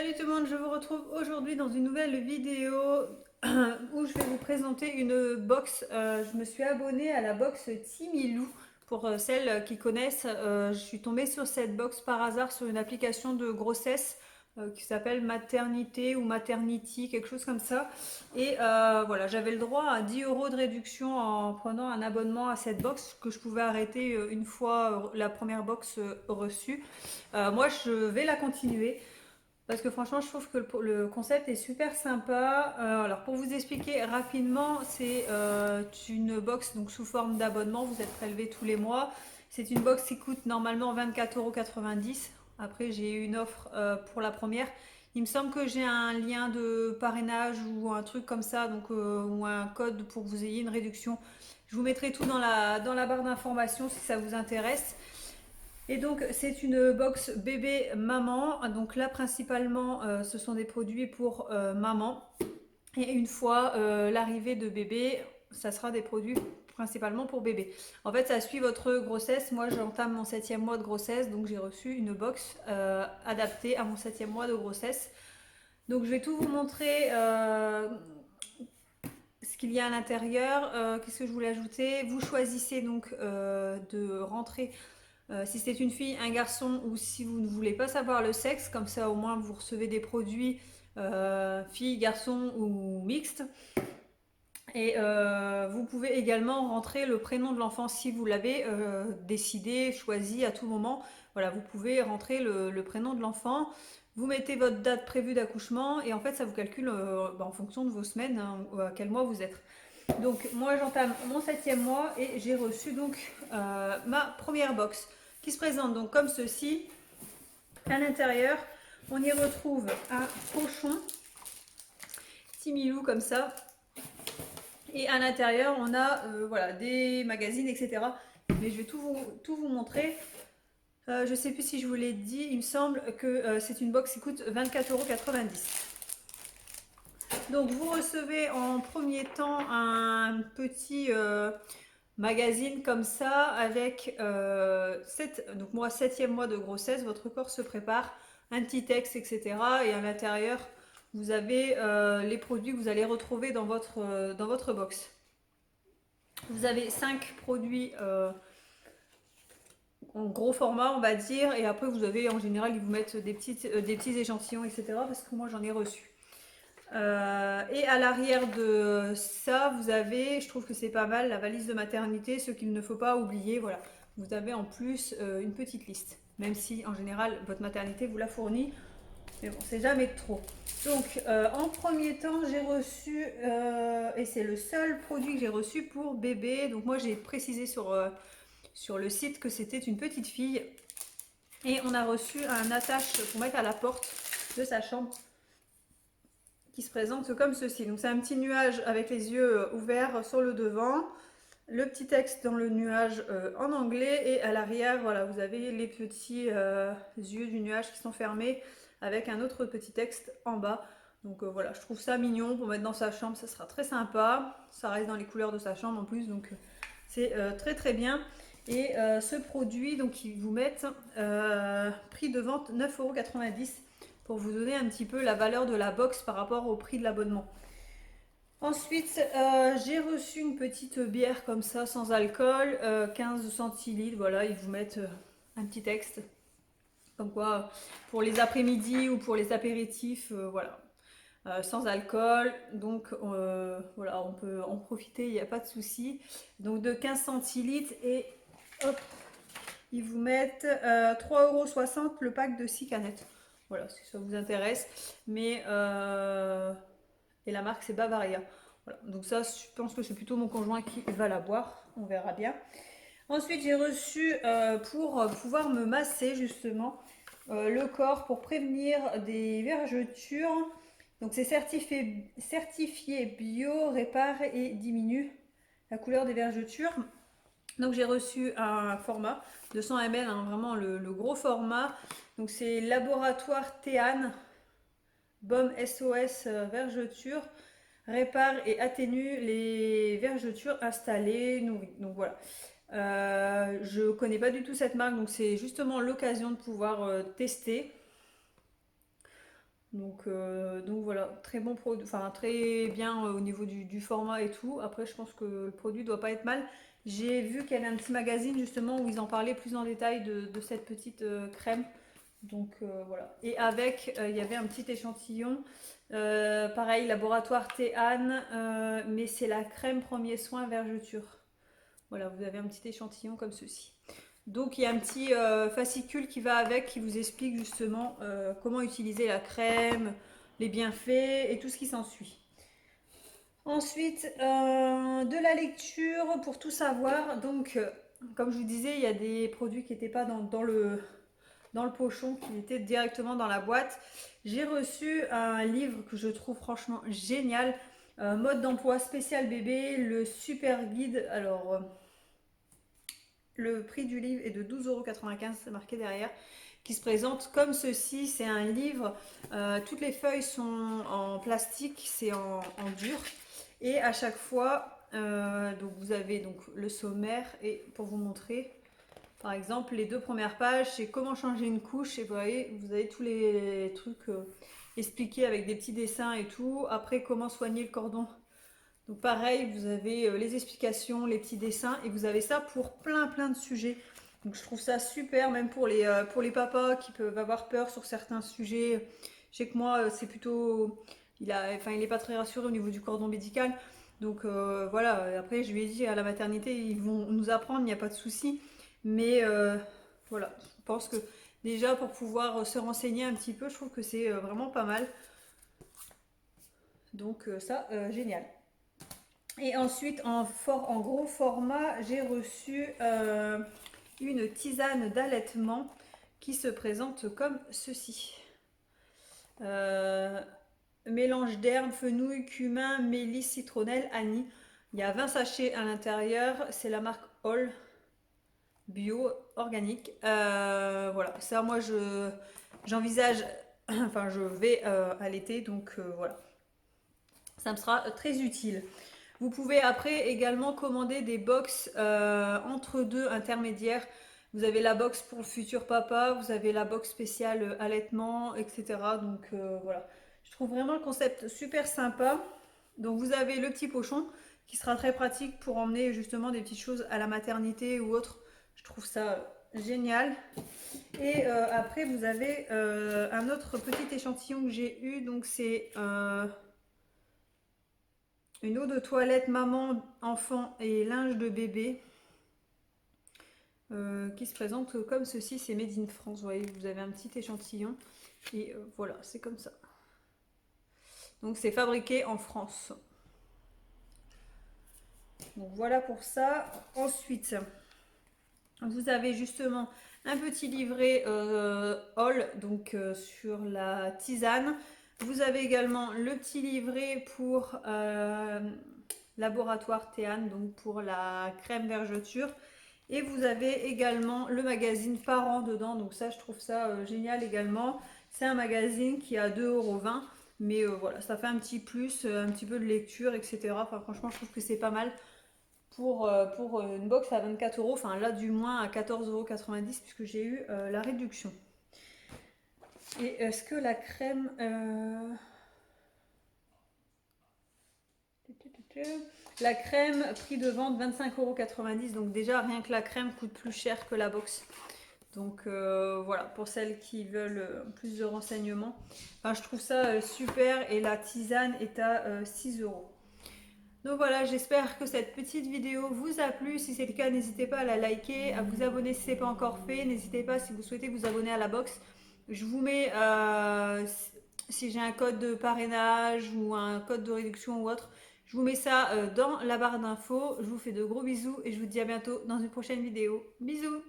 Salut tout le monde, je vous retrouve aujourd'hui dans une nouvelle vidéo où je vais vous présenter une box. Je me suis abonnée à la box Timilou. Pour celles qui connaissent, je suis tombée sur cette box par hasard sur une application de grossesse qui s'appelle Maternité ou Maternity, quelque chose comme ça. Et voilà, j'avais le droit à 10 euros de réduction en prenant un abonnement à cette box que je pouvais arrêter une fois la première box reçue. Moi, je vais la continuer. Parce que franchement, je trouve que le concept est super sympa. Alors, pour vous expliquer rapidement, c'est une box donc sous forme d'abonnement. Vous êtes prélevé tous les mois. C'est une box qui coûte normalement 24,90 €. Après, j'ai eu une offre pour la première. Il me semble que j'ai un lien de parrainage ou un truc comme ça, donc, ou un code pour que vous ayez une réduction. Je vous mettrai tout dans la barre d'informations si ça vous intéresse. Et donc c'est une box bébé maman. Donc là principalement ce sont des produits pour maman. Et une fois l'arrivée de bébé, ça sera des produits principalement pour bébé. En fait ça suit votre grossesse. Moi j'entame mon 7e mois de grossesse, donc j'ai reçu une box adaptée à mon 7e mois de grossesse. Donc je vais tout vous montrer ce qu'il y a à l'intérieur. Qu'est-ce que je voulais ajouter? Vous choisissez donc de rentrer si c'est une fille, un garçon, ou si vous ne voulez pas savoir le sexe, comme ça au moins vous recevez des produits fille, garçon ou mixte. Et vous pouvez également rentrer le prénom de l'enfant si vous l'avez décidé, choisi à tout moment. Voilà, vous pouvez rentrer le prénom de l'enfant. Vous mettez votre date prévue d'accouchement et en fait ça vous calcule en fonction de vos semaines, hein, à quel mois vous êtes. Donc moi j'entame mon 7e mois et j'ai reçu donc ma première box qui se présente donc comme ceci. À l'intérieur, on y retrouve un pochon, petit milou comme ça. Et à l'intérieur, on a voilà, des magazines, etc. Mais je vais tout vous montrer. Je ne sais plus si je vous l'ai dit, il me semble que c'est une box qui coûte 24,90 €. Donc vous recevez en premier temps un petit magazine comme ça avec donc moi 7e mois de grossesse, votre corps se prépare, un petit texte, etc. Et à l'intérieur vous avez les produits que vous allez retrouver dans votre box. Vous avez 5 produits en gros format on va dire, et après vous avez en général ils vous mettent des petits échantillons, etc. Parce que moi j'en ai reçu. Et à l'arrière de ça, vous avez, je trouve que c'est pas mal, la valise de maternité, ce qu'il ne faut pas oublier. Voilà, vous avez en plus une petite liste, même si en général votre maternité vous la fournit, mais bon, c'est jamais trop. Donc, en premier temps, j'ai reçu, et c'est le seul produit que j'ai reçu pour bébé. Donc, moi, j'ai précisé sur le site que c'était une petite fille, et on a reçu un attache pour mettre à la porte de sa chambre qui se présente comme ceci. Donc c'est un petit nuage avec les yeux ouverts sur le devant, le petit texte dans le nuage en anglais, et à l'arrière, voilà, vous avez les petits yeux du nuage qui sont fermés avec un autre petit texte en bas. Donc voilà, je trouve ça mignon pour mettre dans sa chambre, ça sera très sympa. Ça reste dans les couleurs de sa chambre en plus, donc c'est très très bien. Et ce produit, donc ils vous mettent prix de vente 9,90 € pour vous donner un petit peu la valeur de la box par rapport au prix de l'abonnement. Ensuite, j'ai reçu une petite bière comme ça, sans alcool, 15 centilitres. Voilà, ils vous mettent un petit texte. Comme quoi, pour les après-midi ou pour les apéritifs, voilà. Sans alcool, donc voilà, on peut en profiter, il n'y a pas de souci. Donc de 15 centilitres, et hop, ils vous mettent 3,60 € le pack de 6 canettes. Voilà, si ça vous intéresse. Mais et la marque c'est Bavaria. Voilà. Donc ça, je pense que c'est plutôt mon conjoint qui va la boire. On verra bien. Ensuite, j'ai reçu pour pouvoir me masser justement le corps pour prévenir des vergetures. Donc c'est certifié bio, répare et diminue la couleur des vergetures. Donc j'ai reçu un format de 100 ml, hein, vraiment le gros format. Donc c'est Laboratoire Théane, Baume SOS vergeture, répare et atténue les vergetures installées, nourries. Donc voilà. Je connais pas du tout cette marque, donc c'est justement l'occasion de pouvoir tester. Donc voilà, très bon produit, enfin très bien au niveau du format et tout. Après, je pense que le produit doit pas être mal. J'ai vu qu'il y avait un petit magazine justement où ils en parlaient plus en détail de cette petite crème. Donc voilà. Et avec, il y avait un petit échantillon. Pareil, laboratoire Théane, mais c'est la crème premier soin vergeture. Voilà, vous avez un petit échantillon comme ceci. Donc il y a un petit fascicule qui va avec qui vous explique justement comment utiliser la crème, les bienfaits et tout ce qui s'ensuit. Ensuite, de la lecture pour tout savoir. Donc, comme je vous disais, il y a des produits qui n'étaient pas dans le pochon, qui étaient directement dans la boîte. J'ai reçu un livre que je trouve franchement génial. Mode d'emploi spécial bébé, le super guide. Alors, le prix du livre est de 12,95 €, c'est marqué derrière, qui se présente comme ceci. C'est un livre, toutes les feuilles sont en plastique, c'est en dur. Et à chaque fois, donc vous avez donc le sommaire, et pour vous montrer, par exemple, les 2 premières pages, c'est comment changer une couche, et vous voyez, vous avez tous les trucs expliqués avec des petits dessins et tout. Après, comment soigner le cordon. Donc pareil, vous avez les explications, les petits dessins, et vous avez ça pour plein de sujets. Donc je trouve ça super, même pour les papas qui peuvent avoir peur sur certains sujets. Je sais que moi, c'est plutôt... il est pas très rassuré au niveau du cordon médical. Donc voilà, après je lui ai dit à la maternité, ils vont nous apprendre, il n'y a pas de souci. Mais voilà, je pense que déjà pour pouvoir se renseigner un petit peu, je trouve que c'est vraiment pas mal. Donc ça, génial. Et ensuite, en gros format, j'ai reçu une tisane d'allaitement qui se présente comme ceci. Euh, Mélange d'herbes, fenouil, cumin, mélisse, citronnelle, anis. Il y a 20 sachets à l'intérieur. C'est la marque All bio, organique. Voilà, ça moi j'envisage, enfin je vais allaiter, donc voilà. Ça me sera très utile. Vous pouvez après également commander des box entre deux intermédiaires. Vous avez la box pour le futur papa, vous avez la box spéciale allaitement, etc. Donc voilà, je trouve vraiment le concept super sympa. Donc vous avez le petit pochon qui sera très pratique pour emmener justement des petites choses à la maternité ou autre. Je trouve ça génial. Et après vous avez un autre petit échantillon que j'ai eu, donc c'est une eau de toilette maman, enfant et linge de bébé qui se présente comme ceci. C'est Made in France. Vous voyez, vous avez un petit échantillon et voilà, c'est comme ça. Donc c'est fabriqué en France. Donc voilà pour ça. Ensuite, vous avez justement un petit livret haul donc sur la tisane. Vous avez également le petit livret pour laboratoire Théane, donc pour la crème vergeture. Et vous avez également le magazine Parents dedans, donc ça je trouve ça génial également. C'est un magazine qui a 2,20 €, mais voilà, ça fait un petit plus, un petit peu de lecture, etc. Enfin franchement je trouve que c'est pas mal pour une box à 24 €, enfin là du moins à 14,90 € puisque j'ai eu la réduction. Et est-ce que la crème... La crème, prix de vente 25,90 €, donc déjà rien que la crème coûte plus cher que la box. Donc voilà, pour celles qui veulent plus de renseignements. Enfin, je trouve ça super, et la tisane est à 6 €. Donc voilà, j'espère que cette petite vidéo vous a plu. Si c'est le cas, n'hésitez pas à la liker, à vous abonner si ce n'est pas encore fait. N'hésitez pas si vous souhaitez vous abonner à la box. Je vous mets, si j'ai un code de parrainage ou un code de réduction ou autre, je vous mets ça dans la barre d'infos. Je vous fais de gros bisous et je vous dis à bientôt dans une prochaine vidéo. Bisous!